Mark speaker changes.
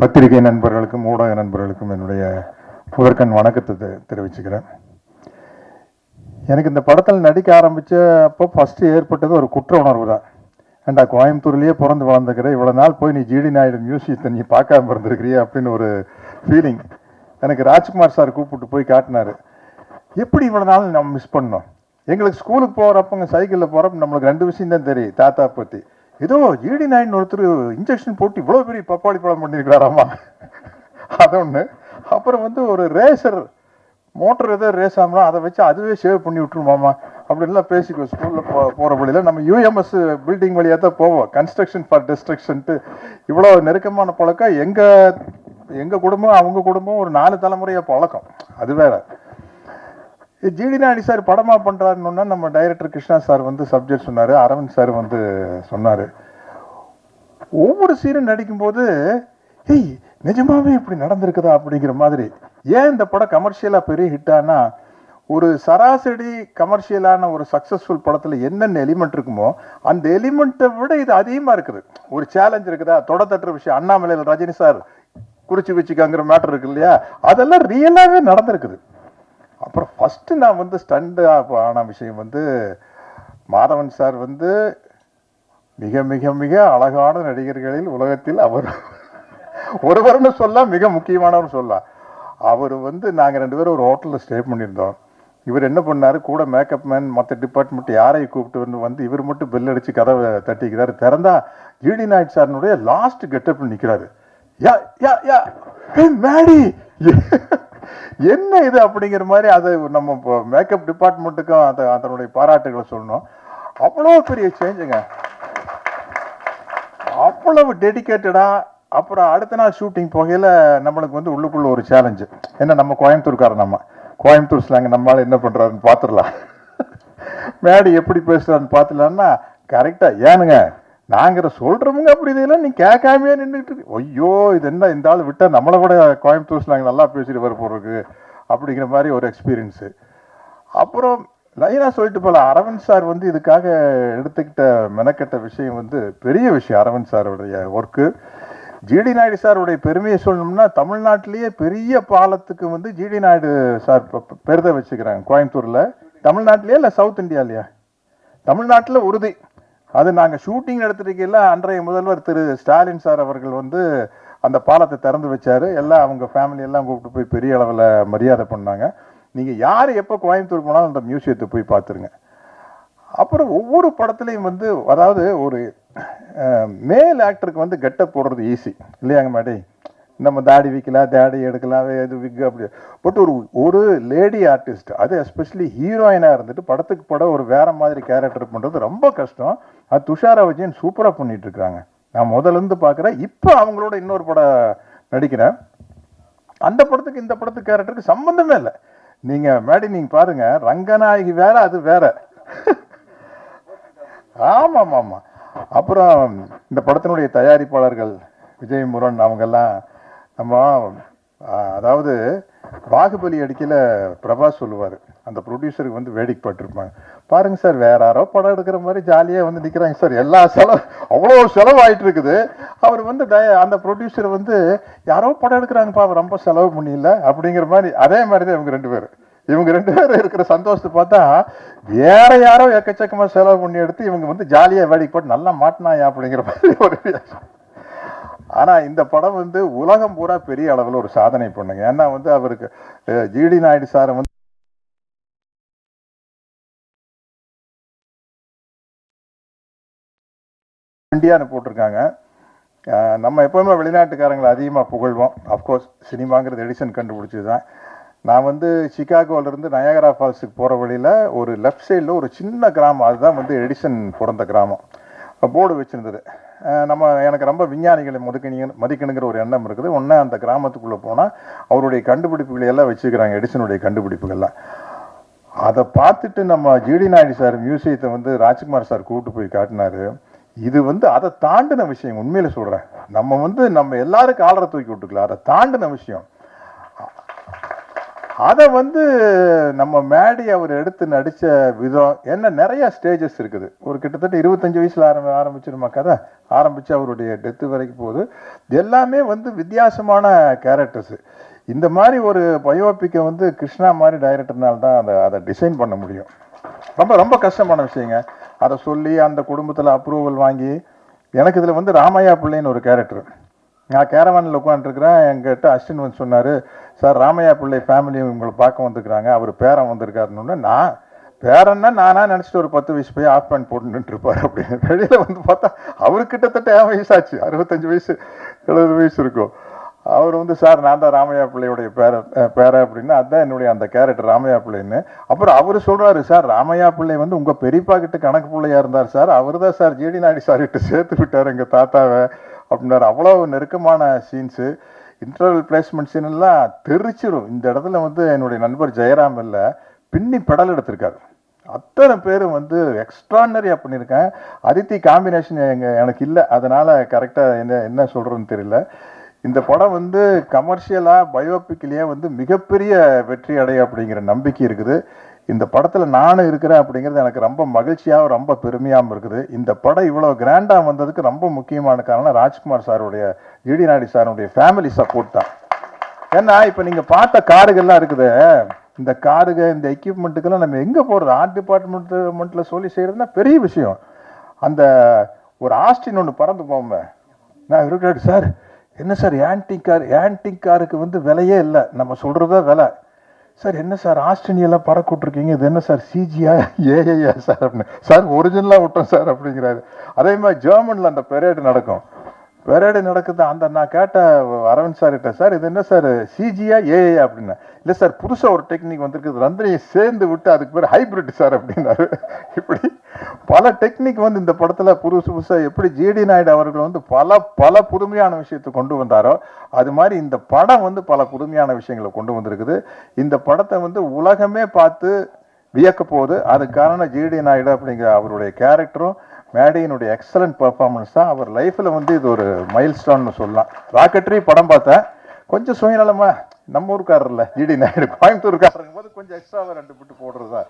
Speaker 1: பத்திரிகை நண்பர்களுக்கும் ஊடக நண்பர்களுக்கும் என்னுடைய முதற்கண் வணக்கத்தை தெரிவிச்சுக்கிறேன். எனக்கு இந்த படத்தில் நடிக்க ஆரம்பித்த அப்போ ஃபஸ்ட்டு ஏற்பட்டது ஒரு குற்ற உணர்வு தான். ஏண்டா கோயம்புத்தூர்லேயே பிறந்து வளர்ந்துக்கிற இவ்வளோ நாள் போய் நீ ஜிடி நாயுடு மியூசியத்தை நீ பார்க்காம இருந்திருக்கிறிய அப்படின்னு ஒரு ஃபீலிங். எனக்கு ராஜ்குமார் சார் கூப்பிட்டு போய் காட்டினார். எப்படி இவ்வளோ நாள் நம்ம மிஸ் பண்ணோம். எங்களுக்கு ஸ்கூலுக்கு போகிறப்பங்க சைக்கிளில் போகிறப்ப நம்மளுக்கு 2 விஷயம் தான் தெரியும் தாத்தா பற்றி. ஏதோ ஜிடி நாயுடு ஒருத்தர் இன்ஜெக்ஷன் போட்டு இவ்வளோ பெரிய பப்பாளி பழம் பண்ணியிருக்கிறாராமா, அது ஒன்று. அப்புறம் ஒரு ரேசர் மோட்டர் ஏதோ ரேஸ் ஆகலாம் அதை வச்சு அதுவே சேவ் பண்ணி விட்டுருமாமா அப்படின்லாம் பேசிக்குவோம். ஸ்கூலில் போகிற வழியில் நம்ம யூஎம்எஸ் பில்டிங் வழியாக தான் போவோம். கன்ஸ்ட்ரக்ஷன் ஃபார் டிஸ்ட்ரக்ஷன்ட்டு இவ்வளோ நெருக்கமான பழக்கம் எங்கள் குடும்பம் அவங்க குடும்பம் ஒரு 4 தலைமுறையாக பழக்கம். அது வேற. ஜிடி நாயுடு சார் படமாக பண்ணுறாருன்னா நம்ம டைரக்டர் கிருஷ்ணா சார் சப்ஜெக்ட் சொன்னார், அரவிந்த் சார் சொன்னார். ஒவ்வொரு சீனும் நடிக்கும்போது ஏய் நிஜமாவே இப்படி நடந்திருக்குதா அப்படிங்கிற மாதிரி. ஏன் இந்த படம் கமர்ஷியலாக பெரிய ஹிட்டானா, ஒரு சராசரி கமர்ஷியலான ஒரு சக்ஸஸ்ஃபுல் படத்தில் என்னென்ன எலிமெண்ட் இருக்குமோ அந்த எலிமெண்ட்டை விட இது அதிகமாக இருக்குது. ஒரு சேலஞ்ச் இருக்குதா, தொடத்தட்டுற விஷயம், அண்ணாமலையில் ரஜினி சார் குறிச்சு வச்சுக்காங்கிற மேட்டர் இருக்கு இல்லையா, அதெல்லாம் ரியலாகவே நடந்திருக்குது. அப்புறம் ஃபஸ்ட்டு நான் ஸ்டண்ட் ஆன விஷயம் மாதவன் சார் மிக மிக மிக அழகான நடிகர்களில் உலகத்தில் அவர் ஒருவர்னு சொல்ல மிக முக்கியமானவர் சொல்லலாம். அவர் நாங்கள் 2 பேரும் ஒரு ஹோட்டலில் ஸ்டே பண்ணியிருந்தோம். இவர் என்ன பண்ணார், கூட மேக்கப் மேன் மற்ற டிபார்ட்மெண்ட் யாரையும் கூப்பிட்டு இவர் மட்டும் பெல் அடித்து கதவை தட்டிக்கிறார். திறந்தா ஜிடி நாயுடு சார்னுடைய லாஸ்ட் கெட்டப்பில் நிற்கிறாரு. யா யா யா மேடி என்ன இது அப்படிங்கிற மாதிரி. அது நம்ம மேக்கப் டிபார்ட்மெண்ட்டுக்கும் அதனுடைய பாராட்டுகளை சொல்லணும். அவ்வளோ பெரிய சேஞ்சுங்க, அவ்வளவு டெடிக்கேட்டடா. அப்புறம் அடுத்த நாள் ஷூட்டிங் போகையில் நம்மளுக்கு உள்ளுக்குள்ள ஒரு சேலஞ்சு. என்ன, நம்ம கோயம்புத்தூர்காரன், நம்ம கோயம்புத்தூர் ஸ்லாங்க நம்மளால என்ன பண்ணுறாருன்னு பார்த்துடலாம், மேடி எப்படி பேசுகிறாருன்னு பார்த்துலான்னா கரெக்டாக ஏனுங்க நாங்கிற சொல்கிறவங்க அப்படி இதெல்லாம் நீ கேட்காமே நின்றுட்டு ஐயோ இது என்ன இந்த ஆள் விட்டால் நம்மளை கூட கோயம்புத்தூர் ஸ்லாங் நல்லா பேசிட்டு வர போகிறதுக்கு அப்படிங்கிற மாதிரி ஒரு எக்ஸ்பீரியன்ஸு. அப்புறம் லைனாக சொல்லிட்டு போல அரவிந்த் சார் இதுக்காக எடுத்துக்கிட்ட மெனக்கெட்ட விஷயம் பெரிய விஷயம். அரவிந்த் சாருடைய ஒர்க்கு. ஜிடி நாயுடு சாருடைய பெருமையை சொல்லணும்னா தமிழ்நாட்டிலேயே பெரிய பாலத்துக்கு ஜிடி நாயுடு சார் பெருதை வச்சுக்கிறாங்க கோயம்புத்தூரில். தமிழ்நாட்டிலேயே இல்லை சவுத் இந்தியாலையா? தமிழ்நாட்டில் உறுதி. அது நாங்கள் ஷூட்டிங் எடுத்துருக்கையில் அன்றைய முதல்வர் திரு ஸ்டாலின் சார் அவர்கள் அந்த பாலத்தை திறந்து வச்சார். எல்லாம் அவங்க ஃபேமிலி எல்லாம் கூப்பிட்டு போய் பெரிய அளவில் மரியாதை பண்ணாங்க. நீங்கள் யார் எப்போ கோயம்புத்தூர் போனாலும் அந்த மியூசியத்தை போய் பார்த்துருங்க. அப்புறம் ஒவ்வொரு படத்துலையும் அதாவது ஒரு மேல் ஆக்டருக்கு கெட்டப் போடுறது ஈஸி இல்லையாங்க மேடி, நம்ம தாடி வைக்கலாம், தாடி எடுக்கலாம், இது விக் அப்படி. பட் ஒரு லேடி ஆர்டிஸ்ட், அது எஸ்பெஷலி ஹீரோயினாக இருந்துட்டு படத்துக்கு படம் ஒரு வேற மாதிரி கேரக்டர் பண்ணுறது ரொம்ப கஷ்டம். அது துஷாரா விஜயன் சூப்பராக பண்ணிட்டு இருக்காங்க. நான் முதல்ல பார்க்குறேன். இப்போ அவங்களோட இன்னொரு படம் நடிக்கிறேன். அந்த படத்துக்கு இந்த படத்துக்கு கேரக்டருக்கு சம்மந்தமே இல்லை. நீங்கள் மேடி நீங்கள் பாருங்க, ரங்கநாயகி வேற அது வேற. ஆமாம் ஆமாம். அப்புறம் இந்த படத்தினுடைய தயாரிப்பாளர்கள் விஜய் முருகன் அவங்கெல்லாம் நம்ம அதாவது பாகுபலி அடிக்கல பிரபாஸ் சொல்லுவார், அந்த ப்ரொடியூசருக்கு வேடிக்கை பட்டிருப்பாங்க. பாருங்க சார் வேற யாரோ படம் எடுக்கிற மாதிரி ஜாலியாக நிற்கிறாங்க சார், எல்லா செலவு அவ்வளோ செலவாயிட்டு இருக்குது. அவர் அந்த ப்ரொடியூசர் யாரோ படம் எடுக்கிறாங்கப்பா ரொம்ப செலவு பண்ணியில அப்படிங்கிற மாதிரி. அதே மாதிரி தான் இவங்க ரெண்டு பேரும் இருக்கிற சந்தோஷத்தை பார்த்தா வேற யாரோ எக்கச்சக்கமாக செலவு பண்ணி எடுத்து இவங்க ஜாலியாக வேடிக்கை போட்டு நல்லா மாட்டினாயா அப்படிங்கிற மாதிரி ஒரு. ஆனால் இந்த படம் உலகம் பூரா பெரிய அளவில் ஒரு சாதனை பண்ணுங்க. ஏன்னா அவருக்கு ஜிடி நாயுடு சாரை இந்தியான்னு போட்டிருக்காங்க. நம்ம எப்போவுமே வெளிநாட்டுக்காரங்களை அதிகமாக புகழ்வோம். அஃப்கோர்ஸ் சினிமாங்கிறது எடிசன் கண்டுபிடிச்சது தான். நான் சிகாகோவிலேருந்து நயாகரா ஃபால்ஸுக்கு போகிற வழியில் ஒரு லெஃப்ட் சைடில் ஒரு சின்ன கிராமம், அதுதான் எடிசன் பிறந்த கிராமம். போர்டு வச்சுருந்தது. எனக்கு ரொம்ப விஞ்ஞானிகளை மதிக்கணுங்கிற ஒரு எண்ணம் இருக்குது. ஒன்று அந்த கிராமத்துக்குள்ளே போனால் அவருடைய கண்டுபிடிப்புகளை எல்லாம் வச்சுக்கிறாங்க, எடிசனுடைய கண்டுபிடிப்புகள்லாம். அதை பார்த்துட்டு நம்ம ஜிடி நாயுடு சார் மியூசியத்தை ராஜ்குமார் சார் கூப்பிட்டு போய் காட்டினார். இது அதை தாண்டின விஷயம். உண்மையில சொல்கிறேன், நம்ம நம்ம எல்லாருக்கும் ஆளரை தூக்கி விட்டுக்கலாம், அதை தாண்டின விஷயம். அதை வந்து நம்ம மேடி அவர் எடுத்து நடித்த விதம் என்ன, நிறைய ஸ்டேஜஸ் இருக்குது. ஒரு கிட்டத்தட்ட 25 வயசில் ஆரம்பிச்சிருமா கதை, ஆரம்பித்து அவருடைய டெத்து வரைக்கும் போகுது. எல்லாமே வந்து வித்தியாசமான கேரக்டர்ஸு. இந்த மாதிரி ஒரு பயோபிக்கை வந்து கிருஷ்ணா மாதிரி டைரக்டர்னால தான் அதை டிசைன் பண்ண முடியும். ரொம்ப ரொம்ப கஷ்டமான விஷயங்க. அதை சொல்லி அந்த குடும்பத்தில் அப்ரூவல் வாங்கி, எனக்கு இதில் வந்து ராமையா பிள்ளைன்னு ஒரு கேரக்டர். நான் கேரவானில் உட்காந்துருக்கிறேன், எங்கிட்ட அஸ்டின் வந்து சொன்னார், சார் ராமையா பிள்ளை ஃபேமிலி உங்களை பார்க்க வந்துருக்குறாங்க, அவர் பேரன் வந்திருக்காருன்னு. நான் பேரன்னா நானா நினச்சிட்டு ஒரு 10 வயசு போய் ஆஃப் பேண்ட் போட்டு நின்றுருப்பார் அப்படின்னு. வெளியில் வந்து பார்த்தா அவர் கிட்டத்தட்ட 50 வயசாச்சு, 65 வயசு 70 வயசு இருக்கும். அவர் வந்து சார் நான் தான் ராமையா பிள்ளையுடைய பேர அப்படின்னு, அதுதான் என்னுடைய அந்த கேரக்டர் ராமையா பிள்ளைன்னு. அப்புறம் அவர் சொல்கிறாரு, சார் ராமையா பிள்ளை வந்து உங்கள் பெரியப்பா கிட்ட கணக்கு பிள்ளையா இருந்தார் சார், அவர் தான் சார் ஜிடி நாயுடு சார் கிட்ட சேர்த்து விட்டார் எங்கள் தாத்தாவை அப்படின்னாரு. அவ்வளோ நெருக்கமான சீன்ஸு, இன்டர்வல் பிளேஸ்மெண்ட் சீன் எல்லாம் தெரிச்சிரும். இந்த இடத்துல வந்து என்னுடைய நண்பர் ஜெயராம் இல்லை பின்னி பெடல் எடுத்திருக்காரு. அத்தனை பேரும் வந்து எக்ஸ்ட்ரானரியாக பண்ணியிருக்கேன். அதித்தி காம்பினேஷன் எனக்கு இல்லை, அதனால் கரெக்டாக என்ன சொல்கிறேன்னு தெரியல. இந்த படம் வந்து கமர்ஷியலாக பயோபிக்லேயே வந்து மிகப்பெரிய வெற்றி அடைய அப்படிங்கிற நம்பிக்கை இருக்குது. இந்த படத்தில் நானும் இருக்கிறேன் அப்படிங்கிறது எனக்கு ரொம்ப மகிழ்ச்சியாகவும் ரொம்ப பெருமையாகவும் இருக்குது. இந்த படம் இவ்வளோ கிராண்டாக வந்ததுக்கு ரொம்ப முக்கியமான காரணம் ராஜ்குமார் சாருடைய, ஜிடி நாயுடு சாருடைய ஃபேமிலி சப்போர்ட் தான். ஏன்னா இப்போ நீங்கள் பார்த்த காருகள்லாம் இருக்குது, இந்த காருக இந்த எக்யூப்மெண்ட்டுக்கெல்லாம் நம்ம எங்கே போகிறது, ஆர்ட் டிபார்ட்மெண்ட்டில் சொல்லி செய்கிறதுனா பெரிய விஷயம். அந்த ஒரு ஆஸ்டின் ஒன்று பறந்து போமே, நான் இருக்கிறேன் சார், என்ன சார் ஆன்டிக் காருக்கு வந்து விலையே இல்லை, நம்ம சொல்கிறதா விலை சார். என்ன சார் ஆஸ்திரேலியெல்லாம் பறக்க விட்ருக்கீங்க, இது என்ன சார் சிஜியா ஏஐயா சார் அப்படின்னு. சார் ஒரிஜினலாக விட்டோம் சார் அப்படிங்கிறாரு. அதே மாதிரி ஜெர்மனில் அந்த பெரேடு நடக்குது. அந்த நான் கேட்ட அரவிந்த் சார் கிட்ட, சார் இது என்ன சார் சிஜியா ஏஐயா அப்படின்னா, இல்லை சார் புதுசாக ஒரு டெக்னிக் வந்திருக்குது, ரந்தனையை சேர்ந்து விட்டு அதுக்கு பேர் ஹைப்ரிட் சார் அப்படின்னாரு. இப்படி பல டெக்னிக் வந்து இந்த படத்தில் புதுசாக எப்படி ஜிடி நாயுடு அவர்கள் வந்து பல புதுமையான விஷயத்தை கொண்டு வந்தாரோ, அது மாதிரி இந்த படம் வந்து பல புதுமையான விஷயங்களை கொண்டு வந்திருக்குது. இந்த படத்தை வந்து உலகமே பார்த்து வியக்க போகுது. அதுக்கு காரணம் ஜிடி நாயுடு அப்படிங்கிற அவருடைய கேரக்டரும் மேடையினுடைய எக்ஸலண்ட் பெர்ஃபார்மன்ஸ் தான். அவர் லைஃப்பில் வந்து இது ஒரு மைல் ஸ்டோன்னு சொல்லலாம். ராக்கெட்ரி படம் பார்த்தேன், கொஞ்சம் சுயநலமா நம்ம ஊருக்காரர் இல்லை ஜிடி நாயுடு, கோயம்புத்தூர்காரருங்க போது கொஞ்சம் எக்ஸ்ட்ராவாக 2 பிட்டு போடுறது தான்.